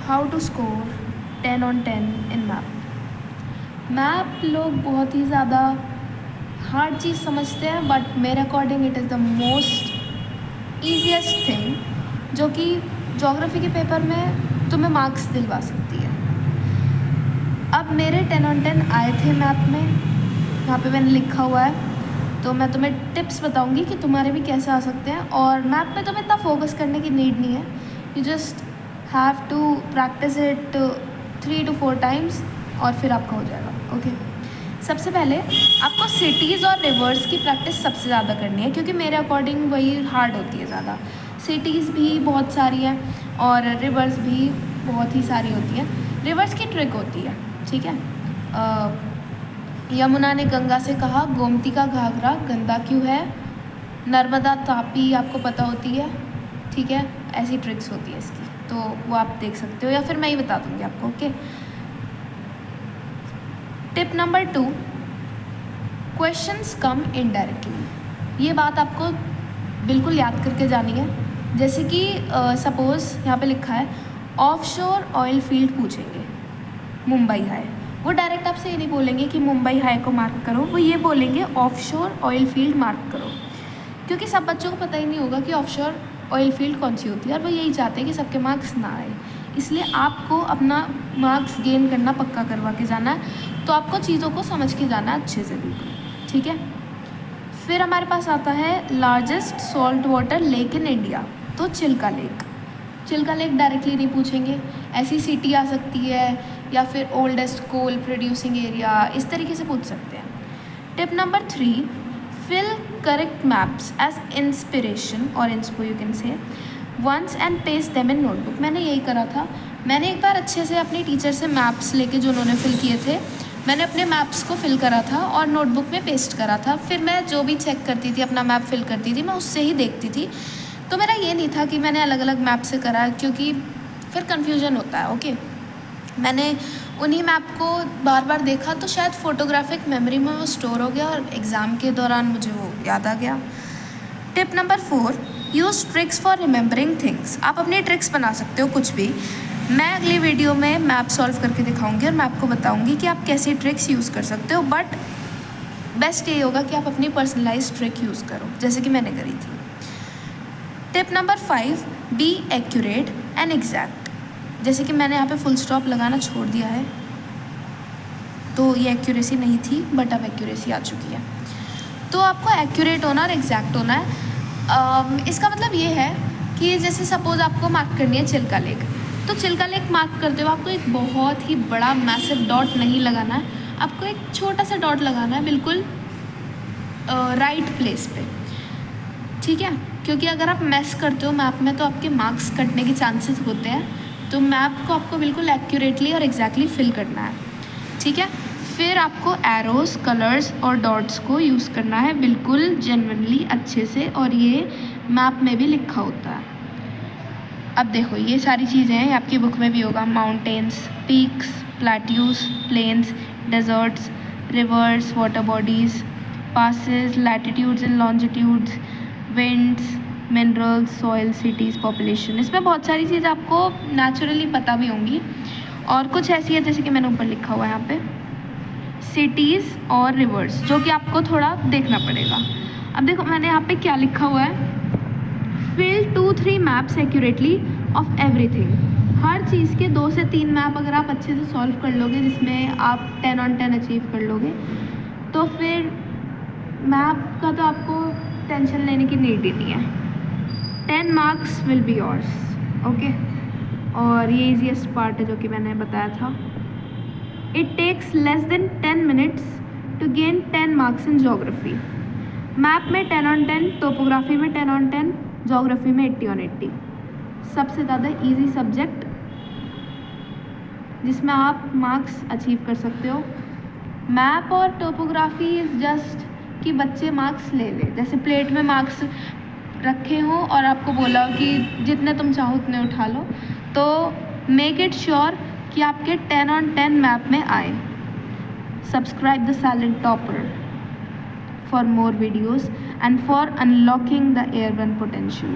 How to score 10 on 10 in map. Map लोग बहुत ही ज़्यादा हार्ड चीज़ समझते हैं, बट मेरे according it is the most easiest thing जो कि ज्योग्राफी के पेपर में तुम्हें मार्क्स दिलवा सकती है। अब मेरे 10 on 10 आए थे मैप में, यहाँ पे मैंने लिखा हुआ है, तो मैं तुम्हें टिप्स बताऊंगी कि तुम्हारे भी कैसे आ सकते हैं। और मैप में तुम्हें इतना फोकस करने की नीड नहीं है, you just have to practice it 3 to 4 times और फिर आपका हो जाएगा। ओके, सबसे पहले आपको सिटीज़ और रिवर्स की प्रैक्टिस सबसे ज़्यादा करनी है, क्योंकि मेरे अकॉर्डिंग वही हार्ड होती है ज़्यादा। सिटीज़ भी बहुत सारी हैं और रिवर्स भी बहुत ही सारी होती हैं। रिवर्स की ट्रिक होती है, ठीक है। यमुना ने गंगा से कहा गोमती का घाघरा गंदा क्यों है, नर्मदा तापी आपको पता होती है, ठीक है। ऐसी ट्रिक्स होती है इसकी, तो वो आप देख सकते हो या फिर मैं ही बता दूँगी आपको। ओके, टिप नंबर 2, क्वेश्चंस कम इनडायरेक्टली। ये बात आपको बिल्कुल याद करके जानी है। जैसे कि सपोज़ यहाँ पे लिखा है ऑफशोर ऑयल फील्ड पूछेंगे, मुंबई हाई, वो डायरेक्ट आपसे ये नहीं बोलेंगे कि मुंबई हाई को मार्क करो, वो ये बोलेंगे ऑफशोर ऑयल फील्ड मार्क करो, क्योंकि सब बच्चों को पता ही नहीं होगा कि ऑफशोर ऑयल फील्ड कौन सी होती है, और वो यही चाहते हैं कि सबके मार्क्स ना आए। इसलिए आपको अपना मार्क्स गेन करना पक्का करवा के जाना है, तो आपको चीज़ों को समझ के जाना है अच्छे से, बिल्कुल, ठीक है। फिर हमारे पास आता है largest salt water lake in India, तो Chilka lake. Chilka lake directly नहीं पूछेंगे, ऐसी सिटी आ सकती है या फिर ओल्डेस्ट कोल प्रोड्यूसिंग एरिया, इस तरीके से पूछ सकते हैं। Tip number 3, fill correct maps as inspiration और inspo you can say once and paste them in notebook. मैंने यही करा था, मैंने एक बार अच्छे से अपनी टीचर से मैप्स लेके जो उन्होंने फिल किए थे, मैंने अपने मैप्स को फिल करा था और नोटबुक में पेस्ट करा था। फिर मैं जो भी चेक करती थी, अपना मैप फिल करती थी, मैं उससे ही देखती थी। तो मेरा ये नहीं था कि मैंने अलग अलग मैप से करा, क्योंकि फिर कन्फ्यूजन होता है। ओके, मैंने उन्हीं मैप को बार बार देखा, तो शायद फ़ोटोग्राफिक मेमोरी में वो स्टोर हो गया और एग्ज़ाम के दौरान मुझे वो याद आ गया। Tip number 4, use tricks for remembering things. आप अपनी ट्रिक्स बना सकते हो कुछ भी। मैं अगली वीडियो में मैप सॉल्व करके दिखाऊंगी और मैं आपको बताऊंगी कि आप कैसी ट्रिक्स यूज़ कर सकते हो, बट बेस्ट ये होगा कि आप अपनी पर्सनलाइज ट्रिक यूज़ करो, जैसे कि मैंने करी थी। Tip number 5, be accurate and exact. जैसे कि मैंने यहाँ पे फुल स्टॉप लगाना छोड़ दिया है, तो ये एक्यूरेसी नहीं थी, बट अब एक्यूरेसी आ चुकी है। तो आपको एक्यूरेट होना और एग्जैक्ट होना है। इसका मतलब ये है कि जैसे सपोज़ आपको मार्क करनी है चिल्का लेक, तो चिल्का लेक मार्क करते हो आपको एक बहुत ही बड़ा मैसिव डॉट नहीं लगाना है, आपको एक छोटा सा डॉट लगाना है, बिल्कुल राइट प्लेस पे, ठीक है। क्योंकि अगर आप मैस करते हो मैप में, तो आपके मार्क्स कटने के चांसेस होते हैं। तो मैप को आपको बिल्कुल एक्यूरेटली और एग्जैक्टली फिल करना है, ठीक है। फिर आपको एरोस, कलर्स और डॉट्स को यूज़ करना है बिल्कुल जेन्युइनली अच्छे से, और ये मैप में भी लिखा होता है। अब देखो, ये सारी चीज़ें हैं, आपकी बुक में भी होगा, mountains, peaks, plateaus, plains, deserts, rivers, water bodies, passes, latitudes and longitudes, winds, minerals, soil, cities, population. इसमें बहुत सारी चीज़ें आपको नेचुरली पता भी होंगी, और कुछ ऐसी है जैसे कि मैंने ऊपर लिखा हुआ है यहाँ पे सिटीज़ और रिवर्स, जो कि आपको थोड़ा देखना पड़ेगा। अब देखो मैंने यहाँ पे क्या लिखा हुआ है, fill 2-3 maps accurately of everything. हर चीज़ के 2 से 3 मैप अगर आप अच्छे से सॉल्व कर लोगे, जिसमें आप 10 on 10 अचीव कर लोगे, तो फिर मैप का तो आपको टेंशन लेने की नीड ही नहीं है। 10 marks will be yours, okay. और ये ईजीएस्ट पार्ट है जो कि मैंने बताया था। It takes less than 10 minutes to gain 10 marks in geography. Map में 10 on 10, टोपोग्राफी में 10 on 10, जोग्राफी में 80 on 80। सबसे ज़्यादा इजी सब्जेक्ट जिसमें आप मार्क्स अचीव कर सकते हो। मैप और टोपोग्राफी इज़ जस्ट कि बच्चे मार्क्स ले लें, जैसे प्लेट में मार्क्स रखे हों और आपको बोला हो कि जितने तुम चाहो उतने उठा लो, तो मेक इट श्योर कि आपके 10 on 10 मैप में आए। Subscribe the silent topper for more videos and for unlocking the airborne potential.